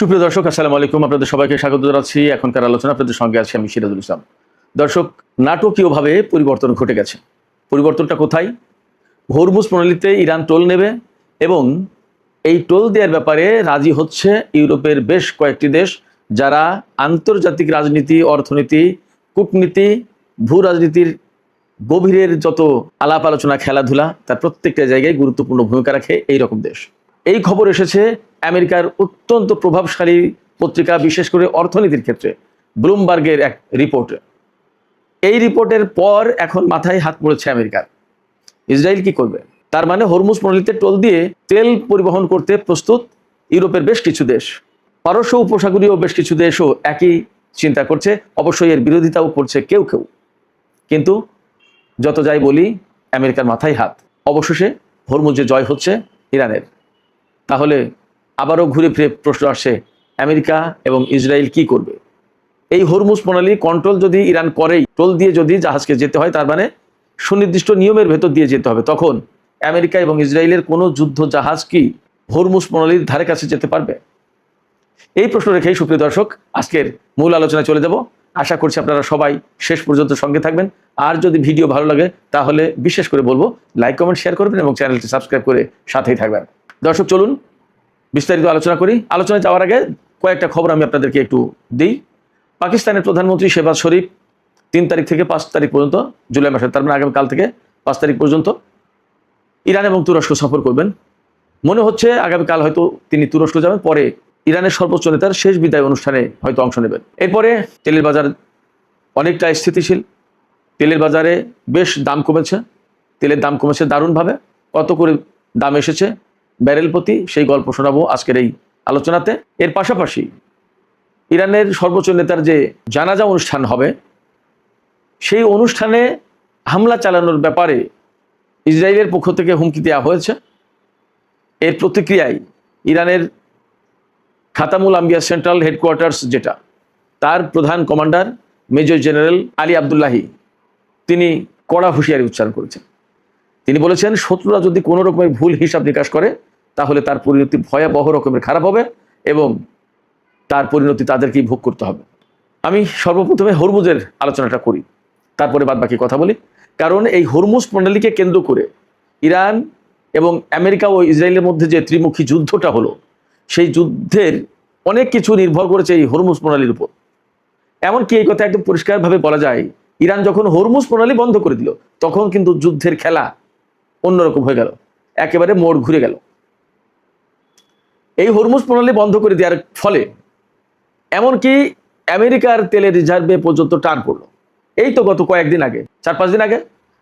সুপ্রিয় দর্শক, আসসালামু আলাইকুম। আপনাদের সবাইকে স্বাগত জানাচ্ছি। এখনকার আলোচনা আপনাদের সঙ্গে আছি আমি সিরাজুল ইসলাম। দর্শক, নাটকীয়ভাবে পরিবর্তন ঘটে গেছে। পরিবর্তনটা কোথায়? হরমুজ প্রণালীতে ইরান টোল নেবে এবং এই টোল দেওয়ার ব্যাপারে রাজি হচ্ছে ইউরোপের বেশ কয়েকটি দেশ, যারা আন্তর্জাতিক রাজনীতি, অর্থনীতি, কূটনীতি, ভূ রাজনীতির গভীরের যত আলাপ আলোচনা, খেলাধুলা, তার প্রত্যেকটা জায়গায় গুরুত্বপূর্ণ ভূমিকা রাখে এই রকম দেশ। এই খবর এসেছে আমেরিকার অত্যন্ত প্রভাবশালী পত্রিকা, বিশেষ করে অর্থনীতির ক্ষেত্রে ব্লুমবার্গের এক রিপোর্টে। এই রিপোর্টের পর এখন মাথায় হাত পড়েছে আমেরিকার। ইসরায়েল কি করবে? তার মানে হরমুজ প্রণালীতে টোল দিয়ে তেল পরিবহন করতে প্রস্তুত ইউরোপের বেশ কিছু দেশ। পারস্য উপসাগরীয় বেশ কিছু দেশও একই চিন্তা করছে। অবশ্যই এর বিরোধিতাও করছে কেউ কেউ। কিন্তু যত যাই বলি, আমেরিকার মাথায় হাত। অবশেষে হরমুজে জয় হচ্ছে ইরানের। তাহলে আবারও ঘুরে ফিরে প্রশ্ন আসছে, আমেরিকা এবং ইসরায়েল কি করবে? এই হরমুজ প্রণালী কন্ট্রোল যদি ইরান করেই, টোল দিয়ে যদি জাহাজকে যেতে হয়, তার মানে সুনির্দিষ্ট নিয়মের ভেতর দিয়ে যেতে হবে, তখন আমেরিকা এবং ইসরায়েলের কোনো যুদ্ধ জাহাজ কি হরমুজ প্রণালীর ধারে কাছে যেতে পারবে? এই প্রশ্ন রেখেই সুপ্রিয় দর্শক, আজকের মূল আলোচনায় চলে যাব। আশা করছি আপনারা সবাই শেষ পর্যন্ত সঙ্গে থাকবেন। আর যদি ভিডিও ভালো লাগে তাহলে বিশেষ করে বলবো লাইক, কমেন্ট, শেয়ার করবেন এবং চ্যানেলটি সাবস্ক্রাইব করে সাথেই থাকবেন। দর্শক, চলুন বিস্তারিত আলোচনা করি। আলোচনায় যাওয়ার আগে কয়েকটা খবর আমি আপনাদেরকে একটু দিই। পাকিস্তানের প্রধানমন্ত্রী শেহবাজ শরীফ 3 তারিখ থেকে 5 তারিখ পর্যন্ত, জুলাই মাসের, তার মানে আগামীকাল থেকে 5 তারিখ পর্যন্ত ইরান এবং তুরস্ক সফর করবেন। মনে হচ্ছে আগামীকাল হয়তো তিনি তুরস্ক যাবেন, পরে ইরানের সর্বোচ্চ নেতার শেষ বিদায় অনুষ্ঠানে হয়তো অংশ নেবেন। এরপরে তেলের বাজার অনেকটা স্থিতিশীল। তেলের বাজারে বেশ দাম কমেছে। তেলের দাম কমেছে দারুণভাবে। কত করে দাম এসেছে ব্যারেল প্রতি, সেই গল্প শোনাবো আজকের এই আলোচনাতে। এর পাশাপাশি ইরানের সর্বোচ্চ নেতার যে জানাজা অনুষ্ঠান হবে, সেই অনুষ্ঠানে হামলা চালানোর ব্যাপারে ইসরায়েলের পক্ষ থেকে হুমকি দেওয়া হয়েছে। এর প্রতিক্রিয়ায় ইরানের খাতামুল আম্বিয়া সেন্ট্রাল হেডকোয়ার্টার্স, যেটা, তার প্রধান commander major general Ali Abdullahi, তিনি কড়া হুঁশিয়ারি উচ্চারণ করেছেন। তিনি বলেছেন, শত্রুরা যদি কোনো রকমের ভুল হিসাব নিকাশ করে তাহলে তার পরিণতি ভয়াবহ রকমের খারাপ হবে এবং তার পরিণতি তাদেরকেই ভোগ করতে হবে। আমি সর্বপ্রথমে হরমুজের আলোচনাটা করি, তারপরে বাদ বাকি কথা বলি। কারণ এই হরমুজ প্রণালীকে কেন্দ্র করে ইরান এবং আমেরিকা ও ইসরায়েলের মধ্যে যে ত্রিমুখী যুদ্ধটা হলো, সেই যুদ্ধের অনেক কিছু নির্ভর করেছে এই হরমুজ প্রণালীর উপর। এমনকি এই কথা একদম পরিষ্কারভাবে বলা যায়, ইরান যখন হরমুজ প্রণালী বন্ধ করে দিল, তখন কিন্তু যুদ্ধের খেলা অন্যরকম হয়ে গেল, একেবারে মোড় ঘুরে গেল। এই হরমুজ প্রণালী বন্ধ করে দেওয়ার ফলে এমনকি আমেরিকার তেলের রিজার্ভে পর্যন্ত টান পড়লো। এই তো গত কয়েকদিন আগে, 4-5 দিন আগে,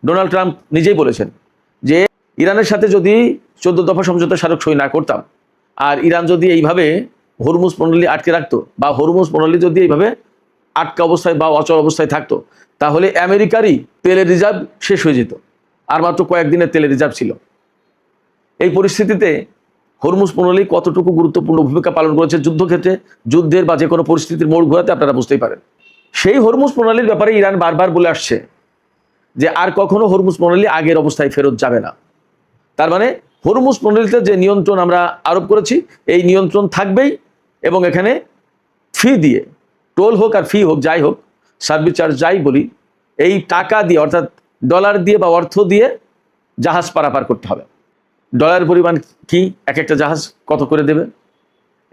ডোনাল্ড ট্রাম্প নিজেই বলেছেন যে ইরানের সাথে যদি 14 দফা সমঝোতা স্মারক সই না করতাম, আর ইরান যদি এইভাবে হরমুজ প্রণালী আটকে রাখতো, বা হরমুজ প্রণালী যদি এইভাবে আটকা অবস্থায় বা অচল অবস্থায় থাকতো, তাহলে আমেরিকারই তেলের রিজার্ভ শেষ হয়ে যেত। আর মাত্র কয়েকদিনের তেলের রিজার্ভ ছিল। এই পরিস্থিতিতে হরমুজ প্রণালী কতটুকু গুরুত্বপূর্ণ ভূমিকা পালন করেছে যুদ্ধক্ষেত্রে, যুদ্ধের বা যে কোনো পরিস্থিতির মোড় ঘোরাতে, আপনারা বুঝতেই পারেন। সেই হরমুজ প্রণালীর ব্যাপারে ইরান বারবার বলে আসছে যে আর কখনো হরমুজ প্রণালী আগের অবস্থায় ফেরত যাবে না। তার মানে হরমুজ প্রণালীতে যে নিয়ন্ত্রণ আমরা আরোপ করেছি, এই নিয়ন্ত্রণ থাকবেই এবং এখানে ফি দিয়ে, টোল হোক আর ফি হোক, যাই হোক, সার্ভিস চার্জ যাই বলি, এই টাকা দিয়ে, অর্থাৎ ডলার দিয়ে বা অর্থ দিয়ে জাহাজ পারাপার করতে হবে। ডলারের পরিমাণ কি, এক একটা জাহাজ কত করে দেবে,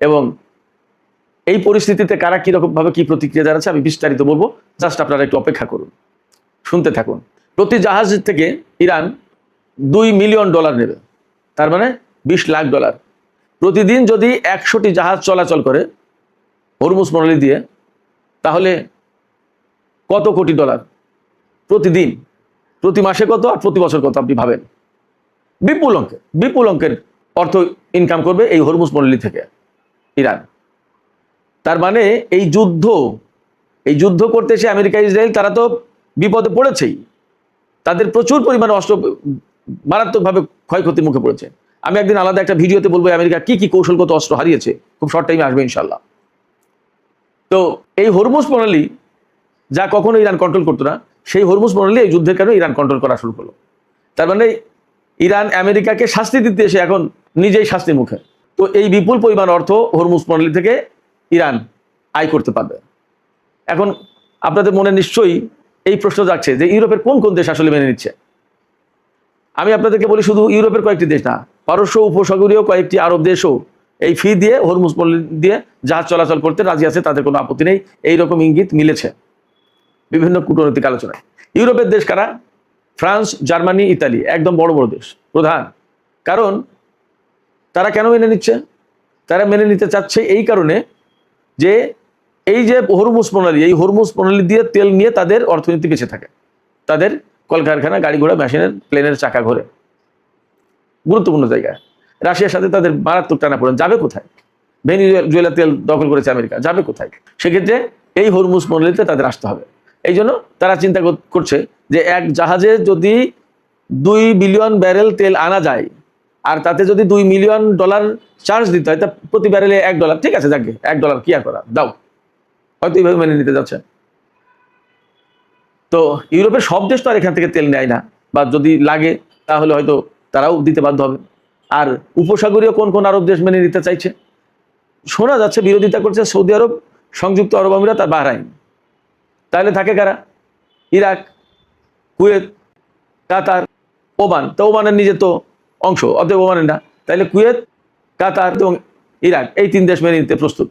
এবং এই পরিস্থিতিতে কারা কীরকমভাবে কী প্রতিক্রিয়া জানাচ্ছে আমি বিস্তারিত বলবো। জাস্ট আপনারা একটু অপেক্ষা করুন, শুনতে থাকুন। প্রতি জাহাজ থেকে ইরান $2 মিলিয়ন নেবে, তার মানে $20 লাখ। প্রতিদিন যদি 100টি জাহাজ চলাচল করে হরমুজ প্রণালী দিয়ে, তাহলে কত কোটি ডলার প্রতিদিন, প্রতি মাসে কত, আর প্রতি বছর কত, আপনি ভাবেন। বিপুল অঙ্কের অর্থ ইনকাম করবে এই হরমুজ প্রণালী থেকে ইরান। তার মানে এই যুদ্ধ করতে এসে আমেরিকা, ইসরায়েল, তারা তো বিপদে পড়েছেই। তাদের প্রচুর পরিমাণে অস্ত্র মারাত্মকভাবে ক্ষয়ক্ষতির মুখে পড়েছে। আমি একদিন আলাদা একটা ভিডিওতে বলবো আমেরিকা কি কি কৌশলগত অস্ত্র হারিয়েছে, খুব শর্ট টাইমে আসবে ইনশাল্লাহ। তো এই হরমুজ প্রণালী যা কখনো ইরান কন্ট্রোল করতো না, সেই হরমুজ প্রণালী এই যুদ্ধের কারণে ইরান কন্ট্রোল করা শুরু করলো। তার মানে ইরান আমেরিকাকে শাস্তি দিতে এসে এখন নিজেই শাস্তির মুখে। তো তো এই বিপুল পরিমাণ অর্থ হরমুজ প্রণালী থেকে ইরান আয় করতে পারবে। এখন আপনাদের মনে নিশ্চয়ই এই প্রশ্ন যাচ্ছে যে ইউরোপের কোন কোন দেশ আসলে মেনে নিচ্ছে। আমি আপনাদেরকে বলি, শুধু ইউরোপের কয়েকটি দেশ না, পারস্য উপসাগরীয় কয়েকটি আরব দেশও এই ফি দিয়ে হরমুজ প্রণালী দিয়ে জাহাজ চলাচল করতে রাজি আছে, তাদের কোনো আপত্তি নেই। এইরকম ইঙ্গিত মিলেছে বিভিন্ন কূটনৈতিক আলোচনায়। ইউরোপের দেশ কারা? ফ্রান্স, জার্মানি, ইতালি, একদম বড় বড় দেশ প্রধান। কারণ তারা কেন মেনে নিচ্ছে? তারা মেনে নিতে চাচ্ছে এই কারণে যে এই যে হরমুজ প্রণালী, এই হরমুজ প্রণালী দিয়ে তেল নিয়ে তাদের অর্থনীতি বেঁচে থাকে, তাদের কলকারখানা, গাড়ি ঘোড়া, মেশিনের, প্লেনের চাকা ঘোরে গুরুত্বপূর্ণ জায়গায়। রাশিয়ার সাথে তাদের মারাত্মক টানাপোড়েন, যাবে কোথায়? ভেনিজুয়েলা তেল দখল করেছে আমেরিকা, যাবে কোথায়? সেক্ষেত্রে এই হরমুজ প্রণালীতে তাদের আসতে হবে। এই জন্য তারা চিন্তা করছে যে এক জাহাজে যদি 2 বিলিয়ন ব্যারেল তেল আনা যায়, আর তাতে যদি $2 মিলিয়ন চার্জ দিতে হয়, তা প্রতি ব্যারেলে $1, ঠিক আছে, যাকে $1 কি আর করা, দাও, হয়তো এইভাবে মেনে নিতে যাচ্ছে। তো ইউরোপের সব দেশ তো আর এখান থেকে তেল নেয় না, বা যদি লাগে তাহলে হয়তো তারাও দিতে বাধ্য হবে। আর উপসাগরীয় কোন কোন আরব দেশ মেনে নিতে চাইছে? শোনা যাচ্ছে বিরোধিতা করছে সৌদি আরব, সংযুক্ত আরব আমিরাত আর বাহরাইন। তাহলে থাকে কারা? ইরাক, কুয়েত, কাতার, ওমান। তো ওমানের নিজে তো অংশ, অতএব ওমানের না। তাহলে কুয়েত, কাতার এবং ইরাক, এই 3 দেশ মেনে নিতে প্রস্তুত।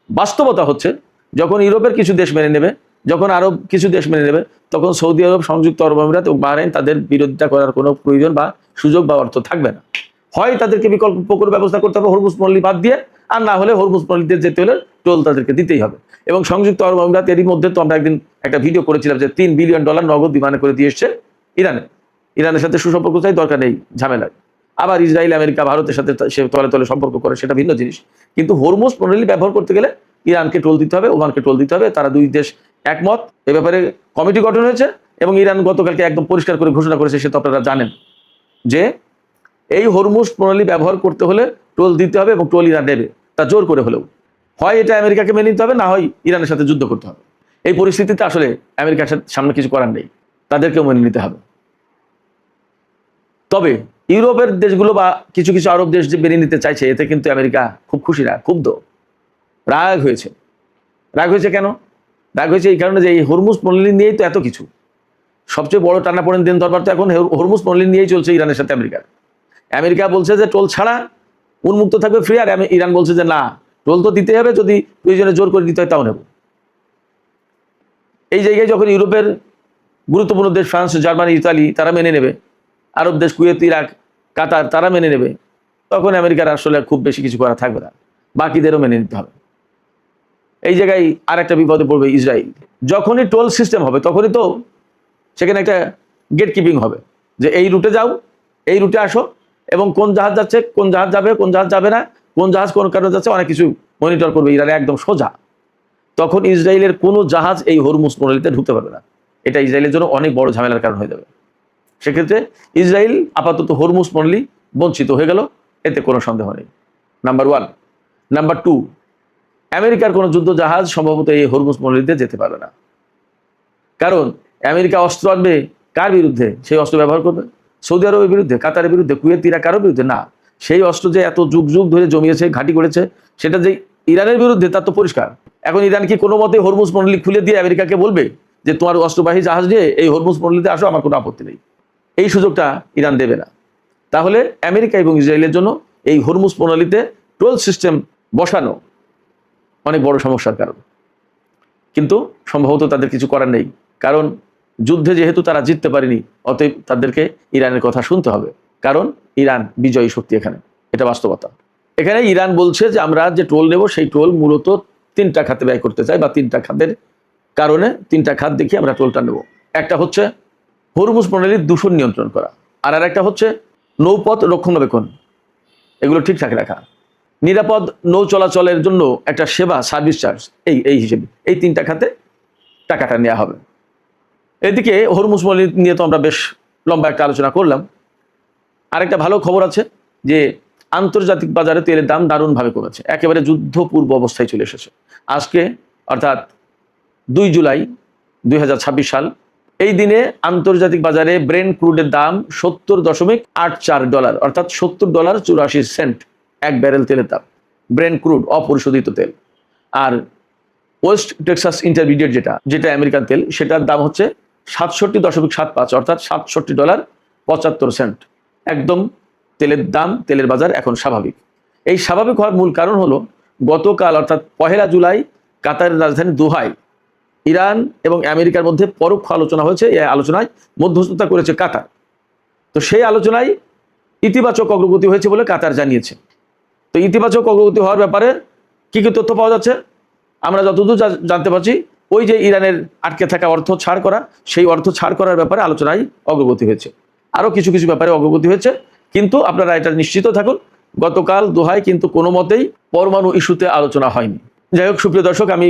বাস্তবতা হচ্ছে যখন ইউরোপের কিছু দেশ মেনে নেবে, যখন আরব কিছু দেশ মেনে নেবে, তখন সৌদি আরব, সংযুক্ত আরব আমিরাত এবং বাহরাইন তাদের বিরোধিতা করার কোনো প্রয়োজন বা সুযোগ বা অর্থ থাকবে না। হয় তাদেরকে বিকল্প করে ব্যবস্থা করতে হবে হরমুজ প্রণালী বাদ দিয়ে, আর না হলে হরমুজ প্রণালীতে যেতে হলে টোল তাদেরকে দিতেই হবে। এবং সংযুক্ত আরব আমিরাত, এরই মধ্যে তো আমরা একদিন একটা ভিডিও করেছিলাম যে $3 বিলিয়ন নগদ বিমানে করে দিয়ে এসছে ইরানের সাথে সুসম্পর্ক চাই, দরকার নেই ঝামেলায়। আবার ইসরায়েল, আমেরিকা, ভারতের সাথে সে তলে তলে সম্পর্ক করে, সেটা ভিন্ন জিনিস। কিন্তু হরমুজ প্রণালী ব্যবহার করতে গেলে ইরানকে টোল দিতে হবে, ওমানকে টোল দিতে হবে। তারা 2 দেশ একমত। এ ব্যাপারে কমিটি গঠন হয়েছে এবং ইরান গতকালকে একদম পরিষ্কার করে ঘোষণা করেছে, সে তো আপনারা জানেন, যে এই হরমুজ প্রণালী ব্যবহার করতে হলে টোল দিতে হবে এবং টোল ইরান দেবে, তা জোর করে হলেও। হয় এটা আমেরিকাকে মেনে নিতে হবে, না হয় ইরানের সাথে যুদ্ধ করতে হবে। এই পরিস্থিতিতে আসলে আমেরিকার সামনে কিছু করার নেই, তাদেরকেও মেনে নিতে হবে। তবে ইউরোপের দেশগুলো বা কিছু কিছু আরব দেশ যে মেনে নিতে চাইছে, এতে কিন্তু আমেরিকা খুব খুশি না, ক্ষুব্ধ, রাগ হয়েছে। রাগ হয়েছে কেন? রাগ হয়েছে এই কারণে যে এই হরমুজ প্রণালী নিয়েই তো এত কিছু। সবচেয়ে বড় টানাপোড়েন দিন দরবার তো এখন হরমুজ প্রণালী নিয়েই চলছে ইরানের সাথে আমেরিকার। আমেরিকা বলছে যে টোল ছাড়া উন্মুক্ত থাকবে, ফ্রি, আর ইরান বলছে যে না, টোল তো দিতে হবে, যদি প্রয়োজনে জোর করে দিতে হয় তাও নেব। এই জায়গায় যখন ইউরোপের গুরুত্বপূর্ণ দেশ ফ্রান্স, জার্মানি, ইতালি তারা মেনে নেবে, আরব দেশ কুয়েত, ইরাক, কাতার তারা মেনে নেবে, তখন আমেরিকার আসলে খুব বেশি কিছু করা থাকবে না, বাকিদেরও মেনে নিতে হবে। এই জায়গায় আর একটা বিপদে পড়বে ইসরায়েল। যখনই টোল সিস্টেম হবে তখনই তো সেখানে একটা গেট কিপিং হবে, যে এই রুটে যাও, এই রুটে আসো, এবং কোন জাহাজ যাচ্ছে, কোন জাহাজ যাবে, কোন জাহাজ যাবে না, কোন জাহাজ কোন কারণে যাচ্ছে, অনেক কিছু মনিটর করবে ইরানে একদম সোজা। তখন ইসরায়েলের কোনো জাহাজ এই হরমুজ প্রণালীতে ঢুকতে পারবে না। এটা ইসরায়েলের জন্য অনেক বড় ঝামেলার কারণ হয়ে যাবে। সেক্ষেত্রে ইসরায়েল আপাতত হরমুজ প্রণালী বঞ্চিত হয়ে গেল, এতে কোনো সন্দেহ নেই। নাম্বার 1। নাম্বার 2, আমেরিকার কোনো যুদ্ধ জাহাজ সম্ভবত এই হরমুজ প্রণালীতে যেতে পারবে না। কারণ আমেরিকা অস্ত্র আনবে কার বিরুদ্ধে? সেই অস্ত্র ব্যবহার করবে সৌদি আরবের বিরুদ্ধে, কাতারের বিরুদ্ধে, কুয়েত, ইরাক, কারোর বিরুদ্ধে না। সেই অস্ত্র যে এত যুগ যুগ ধরে জমিয়েছে, ঘাঁটি করেছে, সেটা যে ইরানের বিরুদ্ধে, তার তো পরিষ্কার। এখন ইরান কি কোনো মতে হরমুজ প্রণালী খুলে দিয়ে আমেরিকাকে বলবে যে তোমার অস্ত্রবাহী জাহাজ নিয়ে এই হরমুজ প্রণালীতে আসো, আমার কোনো আপত্তি নেই? এই সুযোগটা ইরান দেবে না। তাহলে আমেরিকা এবং ইসরায়েলের জন্য এই হরমুজ প্রণালীতে টোল সিস্টেম বসানো অনেক বড় সমস্যার কারণ। কিন্তু সম্ভবত তাদের কিছু করার নেই, কারণ যুদ্ধে যেহেতু তারা জিততে পারেনি, অতএব তাদেরকে ইরানের কথা শুনতে হবে, কারণ ইরান বিজয়ী শক্তি এখানে, এটা বাস্তবতা। এখানে ইরান বলছে যে আমরা যে টোল নেব, সেই টোল মূলত 3টা খাতে ব্যয় করতে চাই, বা 3টা খাতের কারণে 3টা খাত দেখিয়ে আমরা টোলটা নেব। একটা হচ্ছে হরমুজ প্রণালীর দূষণ নিয়ন্ত্রণ করা, আর একটা হচ্ছে নৌপথ রক্ষণাবেক্ষণ, এগুলো ঠিকঠাক রাখা, নিরাপদ নৌ চলাচলের জন্য একটা সেবা, সার্ভিস চার্জ, এই হিসেবে এই 3টা খাতে টাকাটা নেওয়া হবে। এদিকে হরমুজ প্রণালী নিয়ে তো আমরা বেশ লম্বা একটা আলোচনা করলাম। আরেকটা ভালো খবর আছে যে আন্তর্জাতিক বাজারে তেলের দাম দারুণভাবে কমেছে, একেবারে যুদ্ধপূর্ব অবস্থায় চলে এসেছে। আজকে অর্থাৎ 2 জুলাই 2026 সাল, এই দিনে আন্তর্জাতিক বাজারে ব্রেন্ট ক্রুডের দাম $70.84, অর্থাৎ $70.84 এক ব্যারেল তেলের দাম, ব্রেন্ট ক্রুড অপরিশোধিত তেল। আর ওয়েস্ট টেক্সাস ইন্টারমিডিয়েট যেটা আমেরিকান তেল, সেটার দাম হচ্ছে 67.75, অর্থাৎ $67.75। একদম তেলের দাম, তেলের বাজার এখন স্বাভাবিক। এই স্বাভাবিক হওয়ার মূল কারণ হলো গতকাল অর্থাৎ 1 জুলাই কাতারের রাজধানী দোহায় ইরান এবং আমেরিকার মধ্যে পরোক্ষ আলোচনা হয়েছে। এই আলোচনায় মধ্যস্থতা করেছে কাতার। তো সেই আলোচনায় ইতিবাচক অগ্রগতি হয়েছে বলে কাতার জানিয়েছে। তো ইতিবাচক অগ্রগতি হওয়ার ব্যাপারে কি কি তথ্য পাওয়া যাচ্ছে আমরা যতদূর জানতে পারছি, ওই যে ইরানের আটকে থাকা অর্থ ছাড় করা, সেই অর্থ ছাড় করার ব্যাপারে আলোচনায় অগ্রগতি হয়েছে। আরও কিছু কিছু ব্যাপারে অগ্রগতি হয়েছে, কিন্তু আপনারা এটা নিশ্চিত থাকুন গতকাল দোহায় কিন্তু কোনো মতেই পরমাণু ইস্যুতে আলোচনা হয়নি। যাই হোক সুপ্রিয় দর্শক, আমি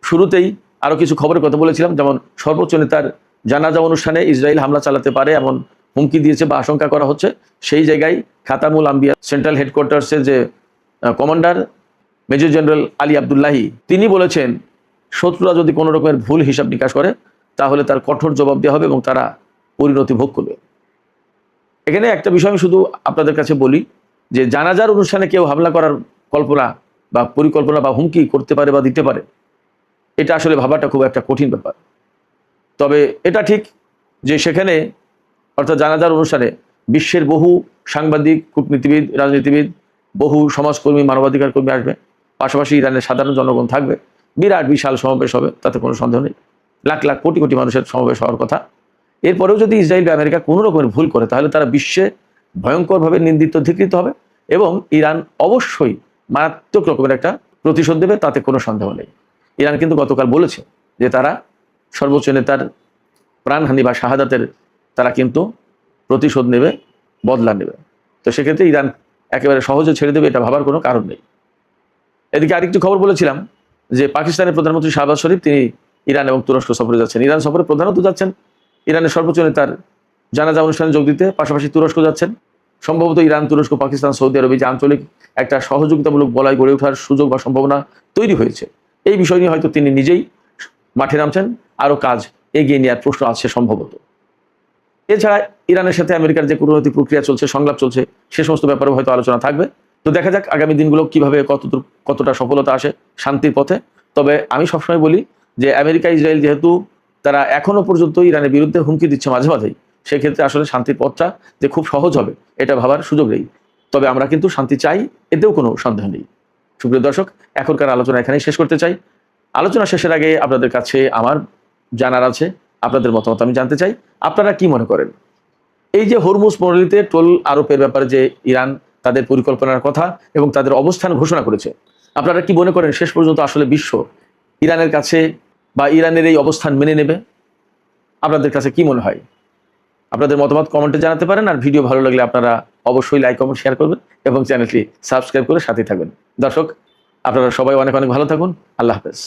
শুরুতেই আরও কিছু খবরের কথা বলেছিলাম, যেমন সর্বোচ্চ নেতার জানাজা অনুষ্ঠানে ইসরায়েল হামলা চালাতে পারে এমন হুমকি দিয়েছে বা আশঙ্কা করা হচ্ছে। সেই জায়গায় খাতামুল আম্বিয়া সেন্ট্রাল হেডকোয়ার্টার্সের যে commander major general Ali Abdullahi, তিনি বলেছেন শত্রুরা যদি কোনো রকমের ভুল হিসাব নিকাশ করে তাহলে তার কঠোর জবাব দেওয়া হবে এবং তারা পরিণতি ভোগ করবে। এখানে একটা বিষয় আমি শুধু আপনাদের কাছে বলি যে জানাজার অনুষ্ঠানে কেউ হামলা করার কল্পনা বা পরিকল্পনা বা হুমকি করতে পারে বা দিতে পারে, এটা আসলে ভাবাটা খুব একটা কঠিন ব্যাপার। তবে এটা ঠিক যে সেখানে অর্থাৎ জানাজার অনুষ্ঠানে বিশ্বের বহু সাংবাদিক, কূটনীতিবিদ, রাজনীতিবিদ, বহু সমাজকর্মী, মানবাধিকার কর্মী আসবে, পাশাপাশি ইরানের সাধারণ জনগণ থাকবে। বিরাট বিশাল সমাবেশ হবে, তাতে কোনো সন্দেহ নেই। লাখ লাখ কোটি কোটি মানুষের সমাবেশ হওয়ার কথা। এরপরেও যদি ইসরায়েল বা আমেরিকা কোনো রকমের ভুল করে তাহলে তারা বিশ্বে ভয়ঙ্করভাবে নিন্দিত, ধিকৃত হবে এবং ইরান অবশ্যই মারাত্মক রকমের একটা প্রতিশোধ দেবে, তাতে কোনো সন্দেহ নেই। ইরান কিন্তু গতকাল বলেছে যে তারা সর্বোচ্চ নেতার প্রাণহানি বা শাহাদাতের তারা কিন্তু প্রতিশোধ নেবে, বদলা নেবে। তো সেক্ষেত্রে ইরান একেবারে সহজে ছেড়ে দেবে এটা ভাবার কোনো কারণ নেই। এদিকে আরেকটি খবর বলেছিলাম যে পাকিস্তানের প্রধানমন্ত্রী শাহবাজ শরীফ তিনি ইরান এবং তুরস্ক সফরে যাচ্ছেন। ইরান সফরে প্রধানত যাচ্ছেন ইরানের সর্বোচ্চ নেতার জানাজা অনুষ্ঠানে যোগ দিতে, পাশাপাশি তুরস্ক যাচ্ছেন। সম্ভবত ইরান, তুরস্ক, পাকিস্তান, সৌদি আরবে যে আঞ্চলিক একটা সহযোগিতামূলক বলয় গড়ে ওঠার সুযোগ বা সম্ভাবনা তৈরি হয়েছে, এই বিষয় নিয়ে হয়তো তিনি নিজেই মাঠে নামছেন। আরও কাজ এগিয়ে নেওয়ার প্রশ্ন আছে সম্ভবত। এছাড়া ইরানের সাথে আমেরিকার যে কূটনৈতিক প্রক্রিয়া চলছে, সংলাপ চলছে, সে সমস্ত ব্যাপারেও হয়তো আলোচনা থাকবে। তো দেখা যাক আগামী দিনগুলো কিভাবে কতটা সফলতা আসে শান্তির পথে। তবে আমি সবসময় বলি যে আমেরিকা, ইসরায়েল যেহেতু তারা এখনো পর্যন্ত ইরানের বিরুদ্ধে হুমকি দিচ্ছে মাঝে মাঝেই, সেক্ষেত্রে আসলে শান্তির পথটা যে খুব সহজ হবে এটা ভাবার সুযোগ নেই। তবে আমরা কিন্তু শান্তি চাই, এতেও কোনো সন্দেহ নেই। সুপ্রিয় দর্শক, এখনকার আলোচনা এখানেই শেষ করতে চাই। আলোচনা শেষের আগে আপনাদের কাছে আমার জানার আছে, আপনাদের মতামত আমি জানতে চাই। আপনারা কি মনে করেন এই যে হরমুজ প্রণালীতে টোল আরোপের ব্যাপারে যে ইরান তাদের পরিকল্পনার কথা এবং তাদের অবস্থান ঘোষণা করেছে, আপনারা কি মনে করেন শেষ পর্যন্ত আসলে বিশ্ব ইরানের কাছে বা ইরানের এই অবস্থান মেনে নেবে? আপনাদের কাছে কি মনে হয়? আপনাদের মতামত কমেন্টে জানাতে পারেন। আর ভিডিও ভালো লাগলে আপনারা অবশ্যই লাইক, কমেন্ট, শেয়ার করবেন এবং চ্যানেলটি সাবস্ক্রাইব করে সাথে থাকবেন। দর্শক, আপনারা সবাই অনেক অনেক ভালো থাকুন। আল্লাহ হাফেজ।